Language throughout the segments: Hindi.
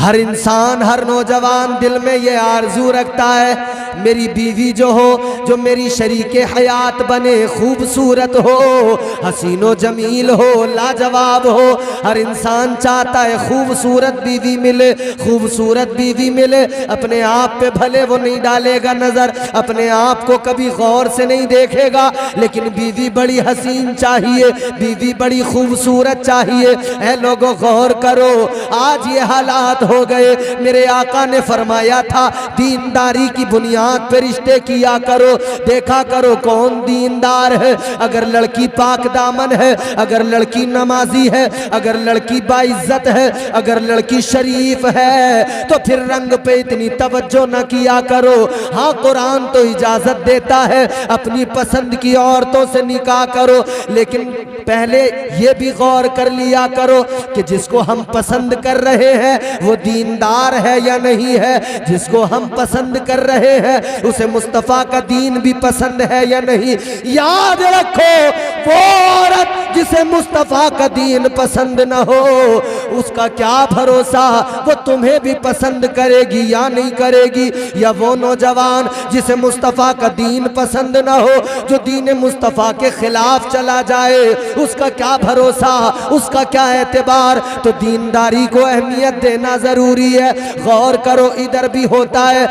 हर इंसान, हर नौजवान दिल में ये आरजू रखता है मेरी बीवी जो हो, जो मेरी शरीके हयात बने, खूबसूरत हो, हसीनो जमील हो, लाजवाब हो। हर इंसान चाहता है खूबसूरत बीवी मिले, खूबसूरत बीवी मिले। अपने आप पे भले वो नहीं डालेगा नजर, अपने आप को कभी गौर से नहीं देखेगा, लेकिन बीवी बड़ी हसीन चाहिए, बीवी बड़ी खूबसूरत चाहिए। ऐ लोगों गौर करो, आज ये हालात हो गए। मेरे आका ने फरमाया था दीनदारी की बुनियाद पे रिश्ते किया करो, देखा करो कौन दीनदार है। अगर लड़की पाक दामन है, अगर लड़की नमाजी है, अगर लड़की बाइज्जत है, अगर लड़की शरीफ है, तो फिर रंग पे इतनी तवज्जो न किया करो। हाँ, कुरान तो इजाजत देता है अपनी पसंद की औरतों से निकाह करो, लेकिन पहले ये भी गौर कर लिया करो कि जिसको हम पसंद कर रहे हैं वो दीनदार है या नहीं है। जिसको हम पसंद कर रहे हैं उसे मुस्तफ़ा का दीन भी पसंद है या नहीं। याद रखो, वो औरत जिसे मुस्तफ़ा का दीन पसंद न हो, उसका क्या भरोसा वो तुम्हें भी पसंद करेगी या नहीं करेगी। या वो नौजवान जिसे मुस्तफ़ा का दीन पसंद न हो, जो दीन मुस्तफ़ा के खिलाफ चला जाए, उसका क्या भरोसा, उसका क्या एतबार। तो दीनदारी को अहमियत देना जरूरी है। गौर करो, इधर भी होता है,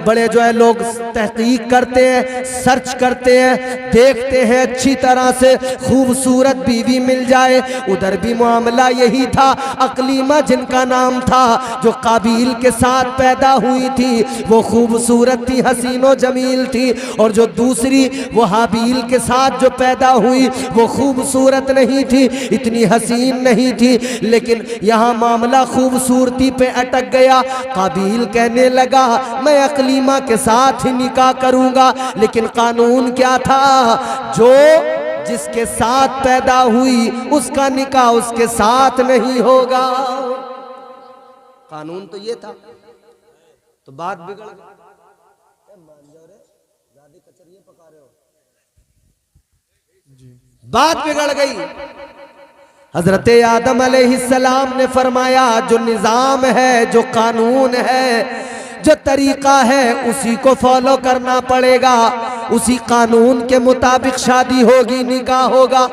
बड़े जो है लोग तहकीक करते हैं, सर्च करते हैं, देखते हैं अच्छी तरह से खूबसूरत बीवी मिल जाए। उधर भी मामला यही था। अकलीमा जिनका नाम था, जो काबिल के साथ पैदा हुई थी, वो खूबसूरत थी, हसीनो जमील थी। और जो दूसरी वो हाबील के साथ जो पैदा हुई, वो खूबसूरत नहीं थी, इतनी हसीन नहीं थी। लेकिन यहाँ मामला खूबसूरती पे अटक गया। काबिल कहने लगा मैं अकलीमा के साथ ही निकाह करूंगा, लेकिन कानून क्या था, जो जिसके साथ पैदा हुई उसका निकाह उसके साथ नहीं होगा। कानून तो ये था। तो बात बिगड़ गई। बात बिगड़ गई। हजरत आदम अलैहिस्सलाम ने फरमाया जो निज़ाम है, जो कानून है, जो तरीका है, उसी को फॉलो करना पड़ेगा। उसी कानून के मुताबिक शादी होगी, निकाह होगा।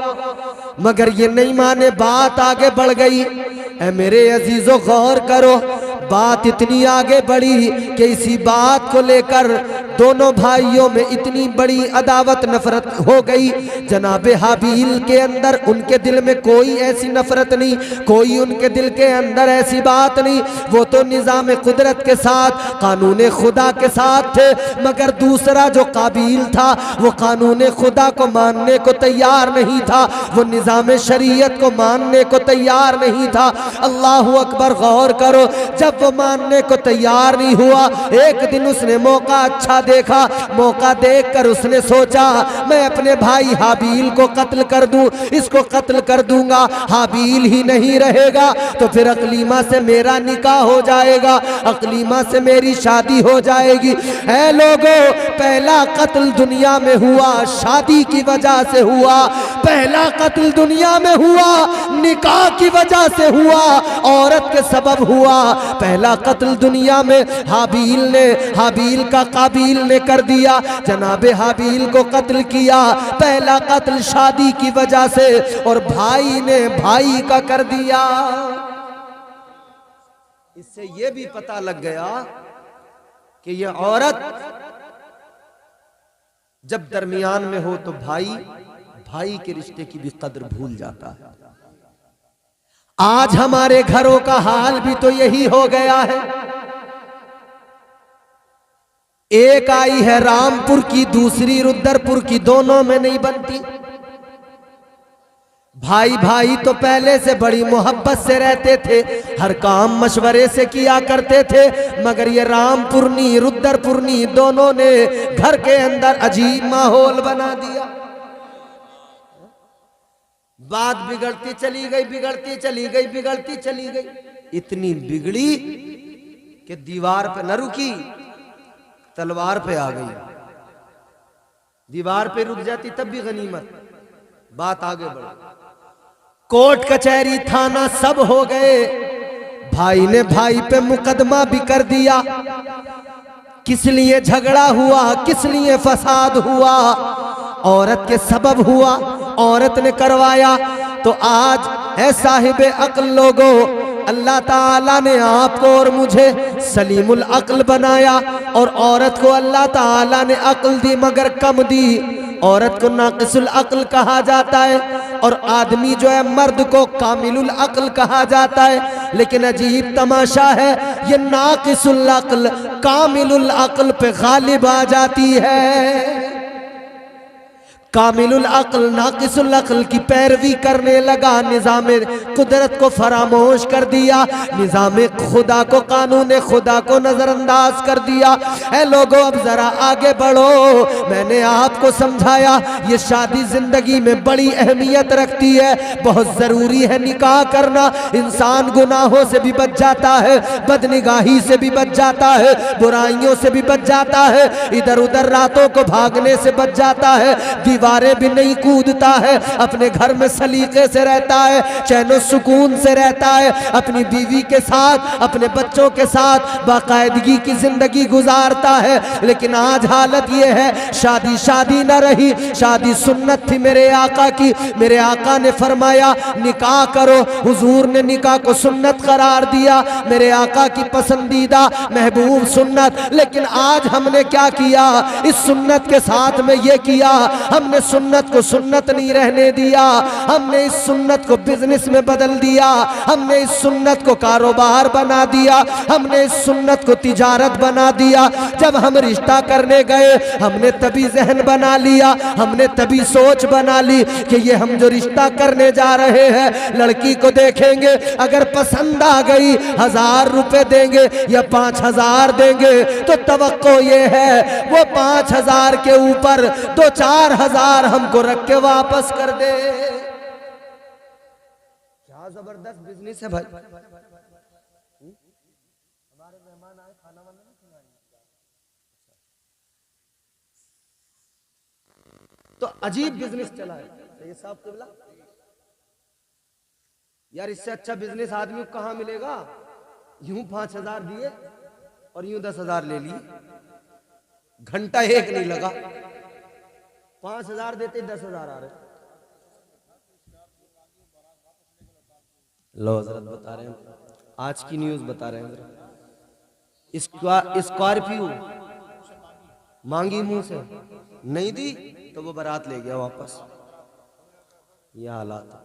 मगर ये नहीं माने, बात आगे बढ़ गई। ऐ मेरे अजीजों गौर करो, बात इतनी आगे बढ़ी कि इसी बात को लेकर दोनों भाइयों में इतनी बड़ी अदावत नफरत हो गई। जनाबे हाबील के अंदर, उनके दिल में कोई ऐसी नफरत नहीं, कोई उनके दिल के अंदर ऐसी बात नहीं। वो तो निज़ाम कुदरत के साथ, कानून खुदा के साथ थे। मगर दूसरा जो काबिल था, वो कानून खुदा को मानने को तैयार नहीं था, वो निज़ाम शरीयत को मानने को तैयार नहीं था। अल्लाहु अकबर। गौर करो, जब वो मानने को तैयार नहीं हुआ, एक दिन उसने मौका अच्छा देखा। मौका देखकर उसने सोचा मैं अपने भाई हाबील को कत्ल कर दूं, इसको कत्ल कर दूंगा, हाबील ही नहीं रहेगा तो फिर अकलीमा से मेरा निकाह हो जाएगा, अकलीमा से मेरी शादी हो जाएगी। ऐ लोगों, पहला कत्ल दुनिया में हुआ शादी की वजह से हुआ, पहला कत्ल दुनिया में हुआ निकाह की वजह से हुआ, औरत के सबब हुआ। पहला कत्ल दुनिया में हाबील का काबिल ने कर दिया, जनाबे हाबील को कत्ल किया। पहला कत्ल शादी की वजह से, और भाई ने भाई का कर दिया। इससे यह भी पता लग गया कि यह औरत जब दरमियान में हो तो भाई के रिश्ते की भी कदर भूल जाता है। आज हमारे घरों का हाल भी तो यही हो गया है। एक आई है रामपुर की, दूसरी रुद्रपुर की, दोनों में नहीं बनती। भाई तो पहले से बड़ी मोहब्बत से रहते थे, हर काम मशवरे से किया करते थे। मगर ये रामपुरनी रुद्रपुरनी दोनों ने घर के अंदर अजीब माहौल बना दिया। बात बिगड़ती चली गई, बिगड़ती चली गई, बिगड़ती चली गई। इतनी बिगड़ी कि दीवार पे न रुकी, तलवार पे आ गई। दीवार पे रुक जाती तब भी गनीमत। बात आगे बढ़ी, कोर्ट कचहरी थाना सब हो गए। भाई ने भाई पे मुकदमा भी कर दिया। किस लिए झगड़ा हुआ, किस लिए फसाद हुआ? औरत के सबब हुआ, औरत ने करवाया। तो आज है साहिबे अक्ल लोगों, अल्लाह ताला ने आपको और मुझे सलीमुल अक्ल बनाया, और औरत को अल्लाह ताला ने अक्ल दी मगर कम दी। औरत को नाकिसुल अक्ल कहा जाता है, और आदमी जो है मर्द को कामिलुल अक्ल कहा जाता है। लेकिन अजीब तमाशा है, ये नाकिसुल अक्ल कामिलुल अक्ल पे गालिब आ जाती है। कामिलुल अक्ल नाकिसुल अक्ल की पैरवी करने लगा, निज़ाम कुदरत को फरामोश कर दिया, निज़ाम खुदा को, कानून खुदा को नज़रअंदाज कर दिया। ऐ लोगों, अब ज़रा आगे बढ़ो। मैंने आपको समझाया ये शादी ज़िंदगी में बड़ी अहमियत रखती है, बहुत ज़रूरी है निकाह करना। इंसान गुनाहों से भी बच जाता है, बदनिगाही से भी बच जाता है, बुराइयों से भी बच जाता है, इधर उधर रातों को भागने से बच जाता है, दीवारें भी नहीं कूदता है, अपने घर में सलीके से रहता है, चैनो सुकून से रहता है, अपनी बीवी के साथ, अपने बच्चों के साथ बाकायदगी की जिंदगी गुजारता है। लेकिन आज हालत यह है, शादी शादी न रही, शादी सुन्नत थी मेरे आका की। मेरे आका ने फरमाया निकाह करो, हुजूर ने निकाह को सुन्नत करार दिया, मेरे आका की पसंदीदा महबूब सुन्नत। लेकिन आज हमने क्या किया, इस सुन्नत के साथ में ये किया, हमने सुन्नत को सुन्नत नहीं रहने दिया, हमने इस सुन्नत को बिजनेस में बदल दिया, हमने इस सुन्नत को कारोबार बना दिया, हमने इस सुन्नत को तिजारत बना दिया। जब हम रिश्ता करने गए, हमने तभी जहन बना लिया, हमने तभी सोच बना ली कि ये हम जो रिश्ता करने जा रहे हैं, लड़की को देखेंगे, अगर पसंद आ गई 1000 रुपए देंगे या 5000 देंगे, तो तवक्को ये है वो 5000 के ऊपर 2-4 हजार हमको रख के वापस कर दे। क्या जबरदस्त बिजनेस है भाई। हमारे मेहमान आए, खाना वाना नहीं खिलाएंगे तो अजीब बिजनेस चला है ये साहब किबला। यार इससे अच्छा बिजनेस आदमी को कहां मिलेगा? यूं 5000 दिए और यूं 10,000 ले लिए, घंटा एक नहीं लगा, 5000 देते 10,000 आ रहे। लो हजरत बता रहे हैं, आज की न्यूज बता रहे हैं। स्कॉर्पियो मांगी मुंह से, नहीं दी तो वो बारात ले गया वापस। ये हालात।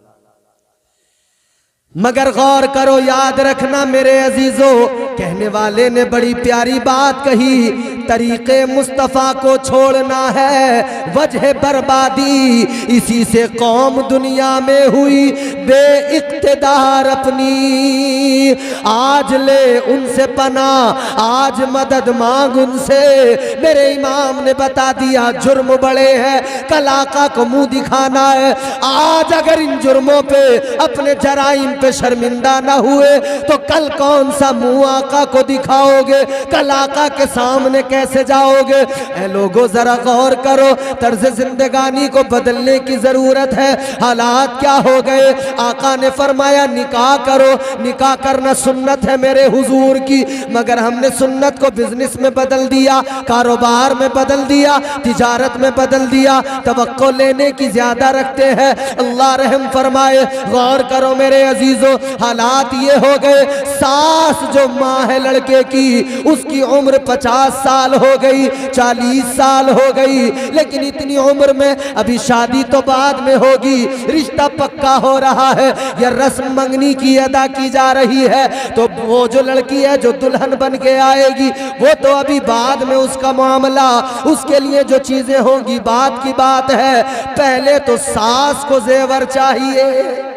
मगर गौर करो, याद रखना मेरे अजीजों, कहने वाले ने बड़ी प्यारी बात कही, तरीके मुस्तफ़ा को छोड़ना है वजह बर्बादी, इसी से कौम दुनिया में हुई बेइक़्तिदार अपनी। आज ले उनसे पना, आज मदद मांग उनसे, मेरे इमाम ने बता दिया जुर्म बड़े हैं, कल आका को मुंह दिखाना है। आज अगर इन जुर्मों पे, अपने जराइम पे शर्मिंदा ना हुए तो कल कौन सा मुंह आका को दिखाओगे, कल आका के सामने कैसे जाओगे? ऐ लोगों जरा गौर करो, तर्ज जिंदगानी को बदलने की जरूरत है। हालात क्या हो गए? आका ने फरमाया निकाह करो, निकाह करना सुन्नत है मेरे हुजूर की, मगर हमने सुन्नत को बिजनेस में बदल दिया, कारोबार में बदल दिया, तिजारत में बदल दिया, तवक्को लेने की ज्यादा रखते हैं। अल्लाह रहम फरमाए। गौर करो मेरे अजीजों, हालात ये हो गए, सास जो माँ है लड़के की, उसकी उम्र 50 साल हो गई, 40 साल हो गई, लेकिन इतनी उम्र में अभी शादी तो बाद में होगी, रिश्ता पक्का हो रहा है या रस्म मंगनी की अदा की जा रही है, तो वो जो लड़की है जो दुल्हन बन के आएगी वो तो अभी बाद में उसका मामला, उसके लिए जो चीजें होंगी बात की बात है। पहले तो सास को जेवर चाहिए,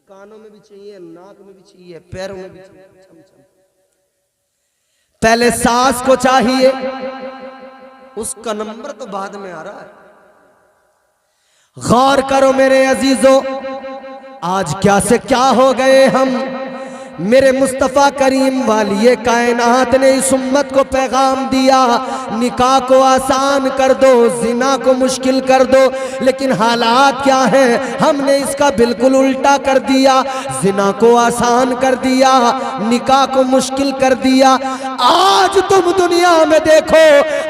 कानों में भी चाहिए, नाक में भी चाहिए, पैरों में भी चाहिए, पहले सास को चाहिए, उसका नंबर तो बाद में आ रहा है। गौर करो मेरे अजीजों, आज क्या से क्या हो गए हम। मेरे मुस्तफ़ा करीम वाली ये कायनात ने इस उम्मत को पैगाम दिया, निकाह को आसान कर दो, जिना को मुश्किल कर दो। लेकिन हालात क्या हैं, हमने इसका बिल्कुल उल्टा कर दिया। जिना को आसान कर दिया, निकाह को मुश्किल कर दिया। आज तुम दुनिया में देखो,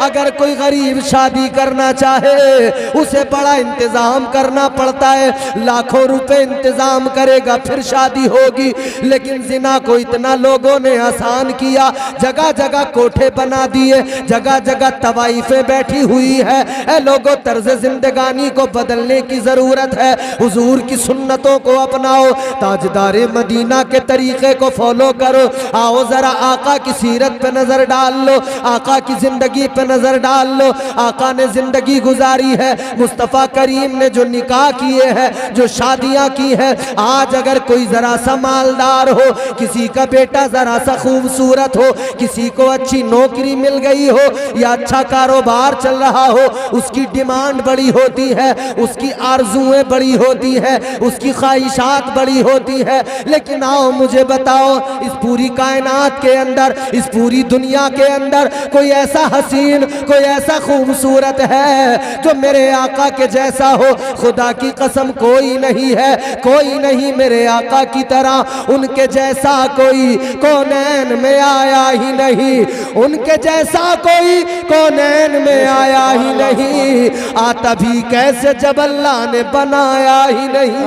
अगर कोई गरीब शादी करना चाहे उसे बड़ा इंतजाम करना पड़ता है, लाखों रुपए इंतजाम करेगा फिर शादी होगी। लेकिन जिना को इतना लोगों ने आसान किया, जगह जगह कोठे बना दिए, जगह जगह तवाइफें बैठी हुई है। ए लोगों, तर्ज जिंदगानी को बदलने की जरूरत है। हुजूर की सुन्नतों को अपनाओ, ताजदारे मदीना के तरीके को फॉलो करो। आओ जरा आका की सीरत पे नजर डाल लो, आका की जिंदगी पे नजर डाल लो। आका ने जिंदगी गुजारी है, मुस्तफ़ा करीम ने जो निकाह किए हैं, जो शादियां की है। आज अगर कोई जरा सा मालदार हो, किसी का बेटा जरा सा खूबसूरत हो, किसी को अच्छी नौकरी मिल गई हो या अच्छा कारोबार चल रहा हो, उसकी डिमांड बड़ी होती है, उसकी आरजुएं बड़ी होती है, उसकी ख्वाहिशात बड़ी होती है। लेकिन आओ मुझे बताओ, इस पूरी कायनात के अंदर, इस पूरी दुनिया के अंदर कोई ऐसा हसीन, कोई ऐसा खूबसूरत है जो मेरे आका के जैसा हो? खुदा की कसम कोई नहीं है, कोई नहीं मेरे आका की तरह। उनके जैसा कोई कौनैन में आया ही नहीं, उनके जैसा कोई कौनैन में आया ही नहीं। आता भी कैसे जब अल्लाह ने बनाया ही नहीं।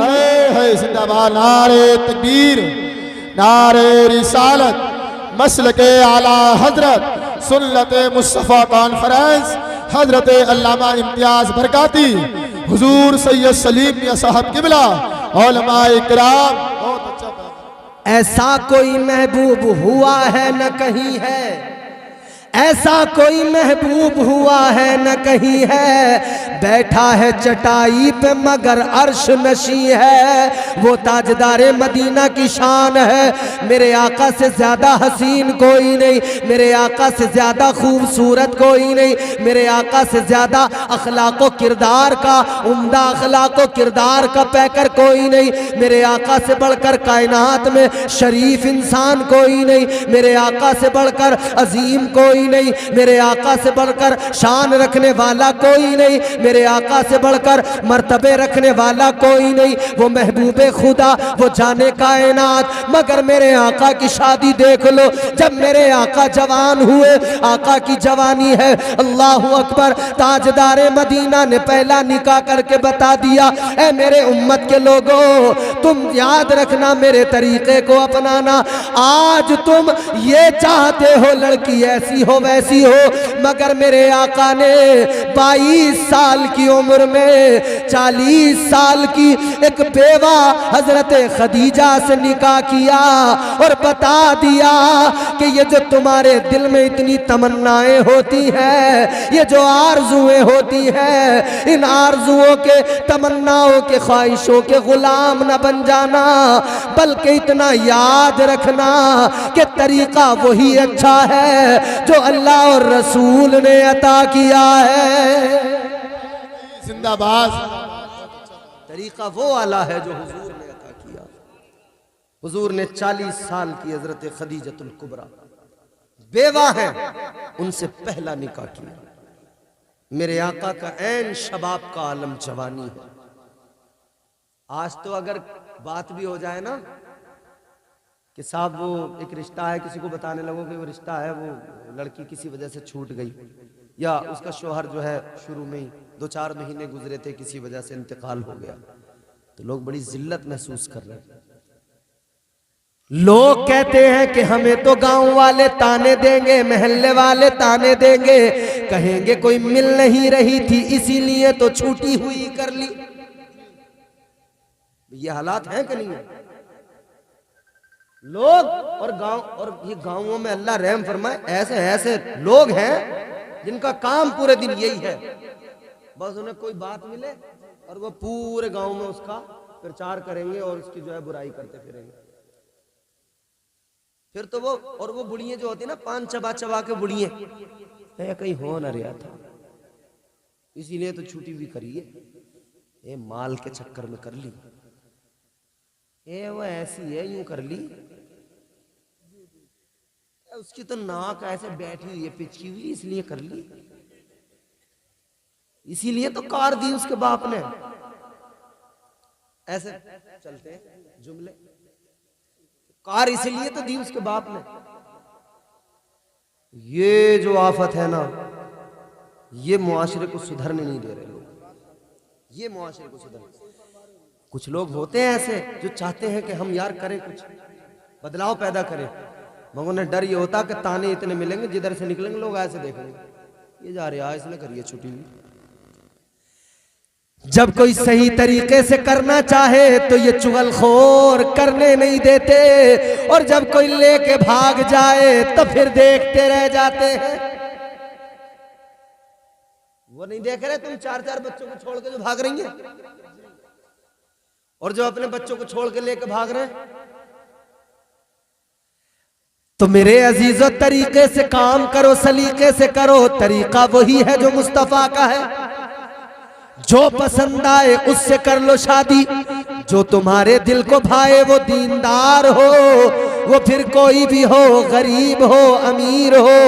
है जिंदाबाद नारे तकबीर, नारे रिसालत, मसलके आला हजरत, सुन्नत मुस्तफ़ा कॉन्फ्रेंस, हजरत अल्लामा इम्तियाज बरकाती, हुजूर सैयद सलीम मियां साहब किबला, उलमाए किराम। बहुत अच्छा। ऐसा कोई महबूब हुआ है न कहीं है, ऐसा कोई महबूब हुआ है न कहीं है। बैठा है चटाई पे मगर अर्श नशी है, वो ताजदारे मदीना की शान है। मेरे आका से ज्यादा हसीन कोई नहीं, मेरे आका से ज्यादा खूबसूरत कोई नहीं, मेरे आका से ज्यादा अखलाको किरदार का, उम्दा अखलाको किरदार का पैकर कोई नहीं। मेरे आका से बढ़कर कायनात में शरीफ इंसान कोई नहीं, मेरे आका से बढ़कर अजीम कोई नहीं, मेरे आका से बढ़कर शान रखने वाला कोई नहीं, मेरे आका से बढ़कर मर्तबे रखने वाला कोई नहीं। वो महबूबे खुदा, वो जाने कायनात। मगर मेरे आका की शादी देख लो, जब मेरे आका जवान हुए, आका की जवानी है, अल्लाह अकबर। ताजदारे मदीना ने पहला निकाह करके बता दिया, ऐ मेरे उम्मत के लोगों, तुम याद रखना, मेरे तरीके को अपनाना। आज तुम ये चाहते हो लड़की ऐसी हो वैसी हो, मगर मेरे आका ने 22 साल की उम्र में 40 साल की एक बेवा हजरत खदीजा से निकाह किया और बता दिया कि ये जो तुम्हारे दिल में इतनी तमन्नाएं होती हैं, ये जो आरजुएं होती हैं, इन आरजुओं के, तमन्नाओं के, ख्वाहिशों के गुलाम न बन जाना, बल्कि इतना याद रखना कि तरीका वही अच्छा है जो अल्लाह और रसूल ने अता किया है। जिंदाबाद। तरीका वो वाला है जो हुजूर ने अता किया। हुजूर ने 40 साल की हजरत खदीजतुल कुबरा बेवा है, उनसे पहला निकाह किया। मेरे आका का ऐन शबाब का आलम जवानी है। आज तो अगर बात भी हो जाए ना कि साहब वो एक रिश्ता है, किसी को बताने लगो कि वो रिश्ता है, वो लड़की किसी वजह से छूट गई, या उसका शौहर जो है शुरू में ही 2-4 महीने गुजरे थे, किसी वजह से इंतकाल हो गया, तो लोग बड़ी जिल्लत महसूस कर रहे हैं। लोग कहते हैं कि हमें तो गांव वाले ताने देंगे, महल्ले वाले ताने देंगे, कहेंगे कोई मिल नहीं रही थी इसीलिए तो छूटी हुई कर ली। ये हालात हैं कि नहीं है? लोग और गांव, और ये गांवों में अल्लाह रहम फरमाए, ऐसे ऐसे लोग हैं जिनका काम पूरे दिन यही है, बस उन्हें कोई बात मिले और वो पूरे गांव में उसका प्रचार करेंगे और उसकी जो है बुराई करते फिरेंगे। फिर तो वो, और वो बुढ़ियां जो होती है ना, पान चबा चबा के बुढ़ियां, कहीं हो न रहा था इसीलिए तो छुट्टी भी करिए, ये माल के चक्कर में कर ली, ये वो ऐसी है यूं कर ली, उसकी तो नाक ऐसे बैठी हुई है, पिचकी हुई, इसलिए कर ली, इसीलिए तो कार दी उसके बाप ने। ऐसे चलते हैं जुमले, कार इसीलिए तो दी उसके बाप ने। ये जो आफत है ना, ये मुआशरे को सुधरने नहीं दे रहे लोग, ये मुआशरे को सुधरने। कुछ लोग होते हैं ऐसे जो चाहते हैं कि हम यार करें, कुछ बदलाव पैदा करें, मगर उन्हें डर ये होता कि ताने इतने मिलेंगे, जिधर से निकलेंगे लोग ऐसे देखेंगे, ये जा रहा है इसने करिए छुट्टी हुई। जब कोई सही तरीके से करना चाहे तो ये चुगलखोर करने नहीं देते, और जब कोई लेके भाग जाए तो फिर देखते रह जाते हैं। वो नहीं देख रहे तुम 4-4 बच्चों को छोड़ के जो भाग रही हैं, और जो अपने बच्चों को छोड़ के लेके भाग रहे हैं। तो मेरे अजीजों, तरीके से काम करो, सलीके से करो, तरीका वही है जो मुस्तफा का है। जो पसंद आए उससे कर लो शादी, जो तुम्हारे दिल को भाए वो दीनदार हो, वो फिर कोई भी हो, गरीब हो अमीर हो,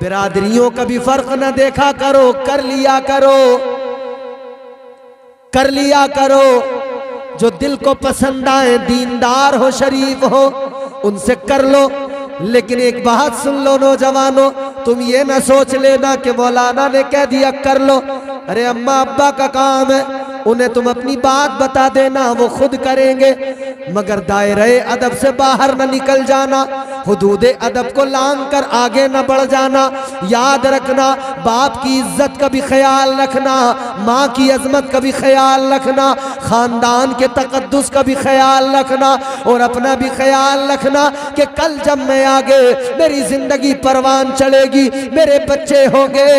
बिरादरियों का भी फर्क न देखा करो, कर लिया करो, कर लिया करो। जो दिल को पसंद आए, दीनदार हो, शरीफ हो, उनसे कर लो। लेकिन एक बात सुन लो नौजवानों, तुम ये ना सोच लेना कि मौलाना ने कह दिया कर लो। अरे अम्मा अब्बा का काम है, उन्हें तुम अपनी बात बता देना, वो खुद करेंगे, मगर दायरे अदब से बाहर न निकल जाना, हुदूदे अदब को लांग कर आगे न बढ़ जाना। याद रखना, बाप की इज्जत का भी ख्याल रखना, माँ की अजमत का भी ख्याल रखना, खानदान के तकद्दुस का भी ख्याल रखना, और अपना भी ख्याल रखना कि कल जब मैं आगे मेरी जिंदगी परवान चलेगी, मेरे बच्चे होंगे,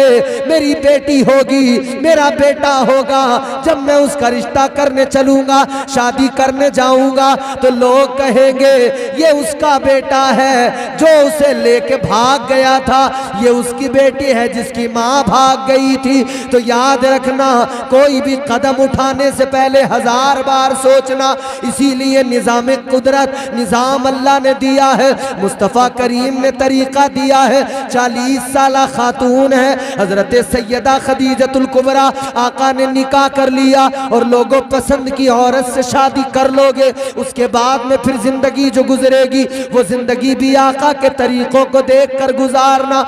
मेरी बेटी होगी, मेरा बेटा होगा, जब मैं उसका रिश्ता करने चलूंगा, शादी करने जाऊंगा, तो लोग कहेंगे ये उसका बेटा है जो उसे लेके भाग गया था, ये उसकी बेटी है जिसकी माँ भाग गई थी। तो याद रखना, कोई भी कदम उठाने से पहले 1000 बार सोचना। इसीलिए निज़ाम कुदरत, निज़ाम अल्लाह ने दिया है, मुस्तफ़ा करीम ने तरीका दिया है। 40 साला खातून है हजरत सैयदा खदीजतुल कुबरा, आका ने निकाह कर लिया, और लोगों पसंद की औरत से शादी कर लोगे, उसके बाद में फिर जिंदगी जो गुजरेगी वो जिंदगी भी आका के तरीकों को देखकर गुजारना।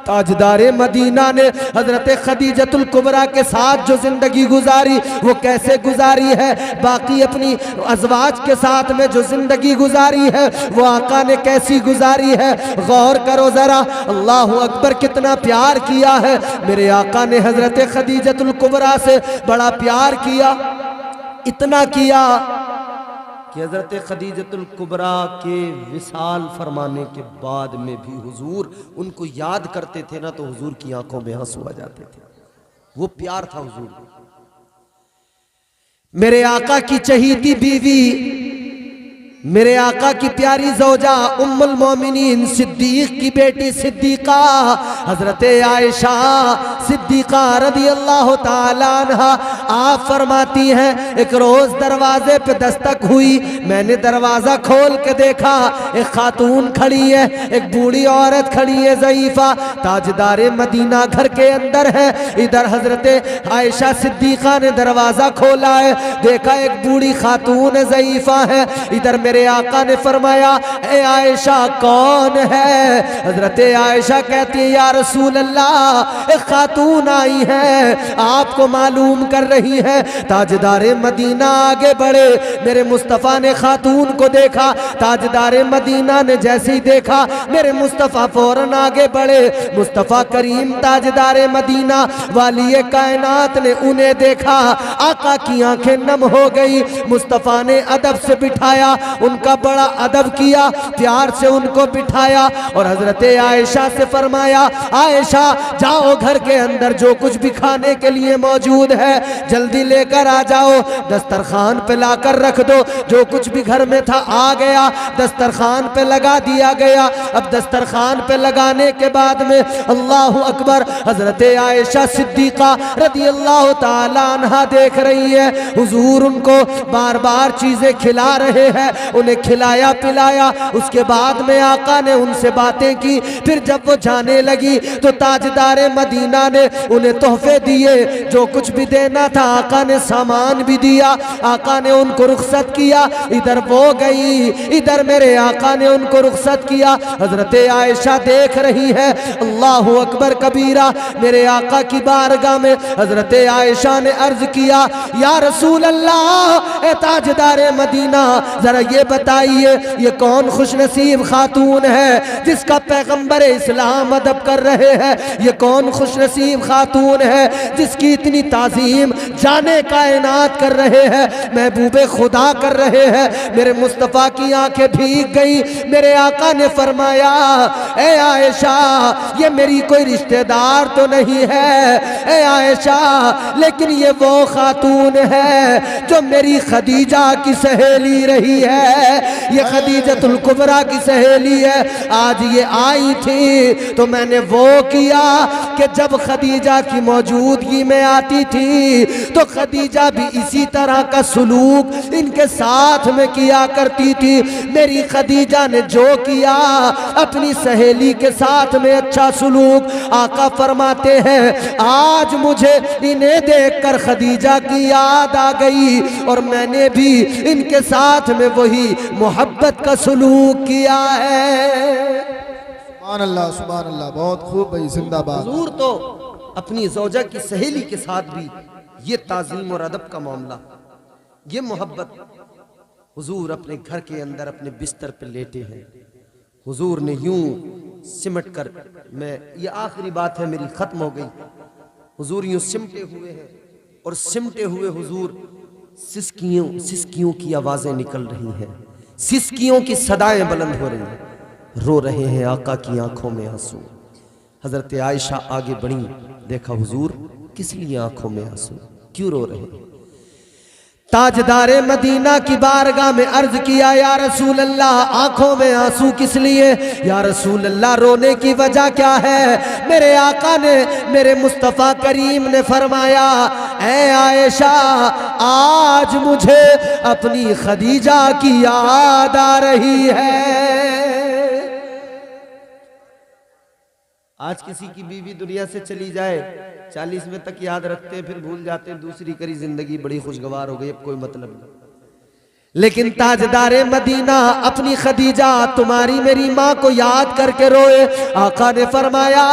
ताजदारे मदीना ने हजरत खदीजतुल कुबरा के साथ जो जिंदगी गुजारी वो कैसे गुजारी है, बाकी अपनी अज़वाज के साथ में जो जिंदगी गुजारी है वो आका ने कैसी गुजारी है, गौर करो जरा। अल्लाह अकबर, कितना प्यार किया है मेरे आका ने हजरत खदीजतुल कुबरा से, बड़ा प्यार किया, इतना किया कि हज़रत खदीजतुल कुबरा के विसाल फरमाने के बाद में भी हुजूर उनको याद करते थे ना, तो हुजूर की आंखों में आंसू आ जाते थे। वो प्यार था हुजूर। मेरे आका की चहीती बीवी, मेरे आका की प्यारी ज़ौजा उम्मुल मोमिनीन सिद्दीक की बेटी सिद्दीका हजरत आयशा सिद्दीका रदी अल्लाह ताला अन्हा, आप फरमाती हैं एक रोज दरवाजे पे दस्तक हुई, मैंने दरवाजा खोल के देखा, एक खातून खड़ी है, एक बूढ़ी औरत खड़ी है, ज़ईफा, ताजदारे मदीना घर के अंदर है। इधर हजरत आयशा सिद्दीका ने दरवाजा खोला है, देखा एक बूढ़ी खातून है, ज़ईफा है। इधर मेरे आका ने फरमाया, ए आयशा कौन है? हजरत आयशा कहती है, या रसूल अल्लाह, एक खातून आई है, आपको मालूम कर रही है। ताजदारे मदीना आगे बढ़े, मेरे मुस्तफ़ा ने खातून को देखा, ताजदारे मदीना ने जैसे ही देखा मेरे मुस्तफ़ा फौरन आगे बढ़े। मुस्तफ़ा करीम ताजदारे मदीना वाली कायनात ने उन्हें देखा, आका की आंखें नम हो गई। मुस्तफ़ा ने अदब से बिठाया, उनका बड़ा अदब किया, प्यार से उनको बिठाया, और हजरत आयशा से फरमाया, आयशा जाओ घर के अंदर जो कुछ भी खाने के लिए मौजूद है जल्दी लेकर आ जाओ, दस्तरखान पे लाकर रख दो। जो कुछ भी घर में था आ गया, दस्तरखान पे लगा दिया गया। अब दस्तरखान पे लगाने के बाद में अल्लाह अकबर, हजरत आयशा सिद्दीका रदी अल्लाह ताला अन्हा देख रही है, हुजूर उनको बार बार चीजें खिला रहे हैं, उन्हें खिलाया पिलाया। उसके बाद में आका ने उनसे बातें की। फिर जब वो जाने लगी तो ताजदार मदीना ने उन्हें तोहफे दिए, जो कुछ भी देना था आका ने सामान भी दिया। आका ने उनको रुखसत किया, इधर वो गई, इधर मेरे आका ने उनको रुखसत किया। हजरत आयशा देख रही है। अल्लाहु अकबर कबीरा। मेरे आका की बारगाह में हजरत आयशा ने अर्ज किया, या रसूल अल्लाह, ए ताजदार मदीना, जरा ये बताइए ये कौन खुशनसीब खातून है जिसका पैगंबर इस्लाम अदब कर रहे हैं? ये कौन खुशनसीब खातून है जिसकी इतनी ताजीम जाने कायनात कर रहे हैं, महबूबे खुदा कर रहे हैं? मेरे मुस्तफ़ा की आंखें भीग गई। मेरे आका ने फरमाया, ए आयशा, ये मेरी कोई रिश्तेदार तो नहीं है ए आयशा, लेकिन ये वो खातून है जो मेरी खदीजा की सहेली रही है। ये खदीजतुल कुबरा की सहेली है। आज ये आई थी तो मैंने वो किया कि जब खदीजा की मौजूदगी में आती थी तो खदीजा भी इसी तरह का सुलूक इनके साथ में किया करती थी। मेरी खदीजा ने जो किया अपनी सहेली के साथ में अच्छा सुलूक। आका फरमाते हैं, आज मुझे इन्हें देखकर खदीजा की याद आ गई और मैंने भी इनके साथ में वही मोहब्बत का सुलूक किया है। सुभान अल्लाह, बहुत खूब भाई, जिंदाबाद। हुजूर तो अपनी ज़ौजा की सहेली के साथ भी ये ताज़ीम और अदब का मामला, ये मोहब्बत। हुजूर अपने घर के अंदर अपने बिस्तर पे लेटे हैं। हुजूर ने यूं सिमट कर, मैं ये आखिरी बात है मेरी, ख़त्म हो गई। हुजूर यूं सिमटे हुए हैं और सिमटे हुए हुजूर सिसकियों की आवाज़ें निकल रही हैं, सिसकियों की सदाएं बुलंद हो रही हैं। रो रहे हैं आका की आंखों में आंसू। हजरत आयशा आगे बढ़ी, देखा हुजूर किस लिए आंखों में आंसू, क्यों रो रहे हैं? ताजदारे मदीना की बारगाह में अर्ज किया, या रसूल अल्लाह, आंखों में आंसू किस लिए? या रसूल अल्लाह, रोने की वजह क्या है? मेरे आका ने, मेरे मुस्तफ़ा करीम ने फरमाया, ऐ आयशा, आज मुझे अपनी खदीजा की याद आ रही है। आज किसी की बीवी दुनिया से चली जाए, 40 में तक याद रखते हैं, फिर भूल जाते हैं, दूसरी करी जिंदगी बड़ी खुशगवार हो गई, अब कोई मतलब नहीं। लेकिन ताजदारे मदीना अपनी खदीजा, तुम्हारी मेरी माँ को याद करके रोए। आका ने फरमाया,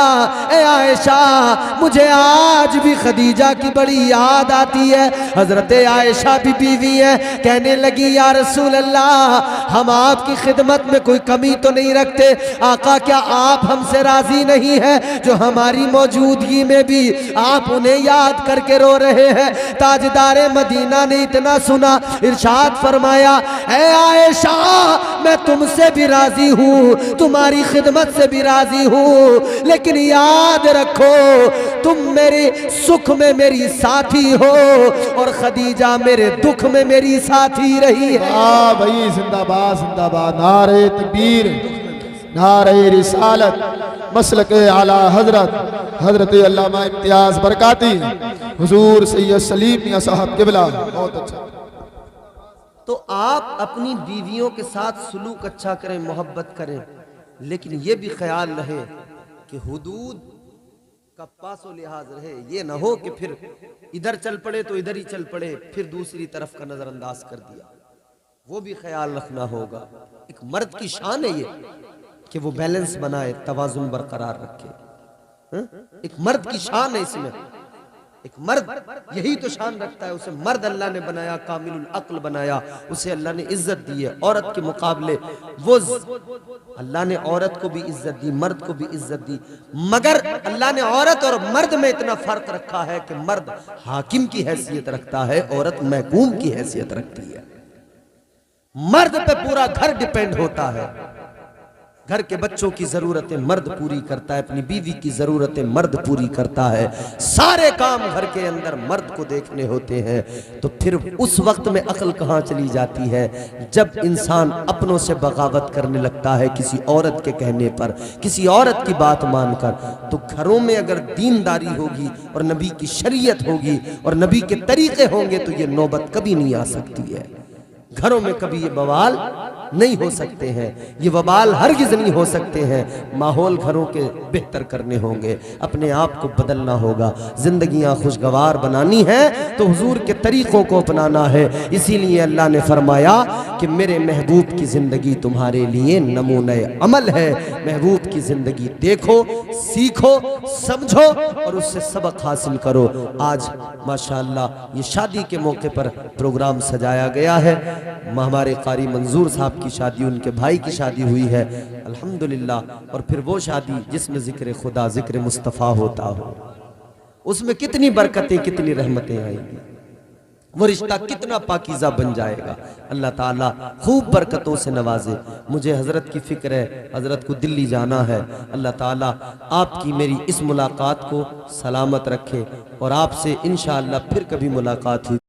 ए आयशा, मुझे आज भी खदीजा की बड़ी याद आती है। हजरत आयशा भी बीवी है। कहने लगी, या रसूल अल्लाह, हम आपकी खिदमत में कोई कमी तो नहीं रखते। आका, क्या आप हमसे राजी नहीं है जो हमारी मौजूदगी में भी आप उन्हें याद करके रो रहे हैं? ताजदारे मदीना ने इतना सुना, इरशाद फरमाया, ऐ आयशा, मैं तुमसे भी राजी हूँ, तुम्हारी खिदमत से भी राजी हूँ, लेकिन याद रखो तुम मेरे सुख में मेरी साथी हो और खदीजा मेरे दुख में मेरी साथी रही है। हाँ भाई, जिंदाबाद जिंदाबाद, नारे तकबीर, नारे रिसालत, मसलके आला हजरत हजरत अल्लामा इम्तियाज बरकाती हुजूर सैयद सलीम मियां साहब किबला। बहुत अच्छा। तो आप अपनी बीवियों के साथ सुलूक अच्छा करें, मोहब्बत करें, लेकिन ये भी ख्याल रहे कि हुदूद का पासो लिहाज रहे। ये ना हो कि फिर इधर चल पड़े तो इधर ही चल पड़े, फिर दूसरी तरफ का नजरअंदाज कर दिया। वो भी ख्याल रखना होगा। एक मर्द की शान है ये कि वो बैलेंस बनाए, तवाजुन बरकरार रखे। एक मर्द की शान है इसमें। एक मर्द यही तो शान रखता है, उसे मर्द अल्लाह ने बनाया, कामिलुल अक्ल बनाया, उसे अल्लाह ने इज्जत दी है। औरत के मुकाबले वो अल्लाह ने औरत को भी इज्जत दी, मर्द को भी इज्जत दी, मगर अल्लाह ने औरत और मर्द में इतना फर्क रखा है कि मर्द हाकिम की हैसियत रखता है, औरत महकूम की हैसियत रखती है। मर्द पे पूरा घर डिपेंड होता है। घर के बच्चों की जरूरतें मर्द पूरी करता है, अपनी बीवी की जरूरतें मर्द पूरी करता है, सारे काम घर के अंदर मर्द को देखने होते हैं। तो फिर उस वक्त में अक्ल कहाँ चली जाती है? जब इंसान अपनों से बगावत करने लगता है किसी औरत के कहने पर, किसी औरत की बात मानकर। तो घरों में अगर दीनदारी होगी और नबी की शरीयत होगी और नबी के तरीके होंगे तो ये नौबत कभी नहीं आ सकती है। घरों में कभी ये बवाल नहीं हो सकते हैं, ये वबाल हरगिज़ नहीं हो सकते हैं। माहौल घरों के बेहतर करने होंगे, अपने आप को बदलना होगा, ज़िंदगियाँ खुशगवार बनानी है तो हुजूर के तरीक़ों को अपनाना है। इसीलिए अल्लाह ने फरमाया कि मेरे महबूब की ज़िंदगी तुम्हारे लिए नमूने अमल है। महबूब की ज़िंदगी देखो, सीखो, समझो और उससे सबक हासिल करो। आज माशाअल्लाह ये शादी के मौके पर प्रोग्राम सजाया गया है। हमारे कारी मंजूर साहब की शादी, उनके भाई की शादी हुई है अल्हम्दुलिल्लाह। और फिर वो शादी जिसमें ज़िक्र खुदा, ज़िक्र मुस्तफ़ा होता हो, उसमें कितनी बरकतें, कितनी रहमतें आएंगी, वो रिश्ता कितना पाकीज़ा बन जाएगा। अल्लाह ताला खूब बरकतों से नवाजे। मुझे हज़रत की फ़िक्र है, हज़रत को दिल्ली जाना है। अल्लाह ताला आपकी मेरी इस मुलाकात को सलामत रखे और आपसे इंशाअल्लाह फिर कभी मुलाकात हुई।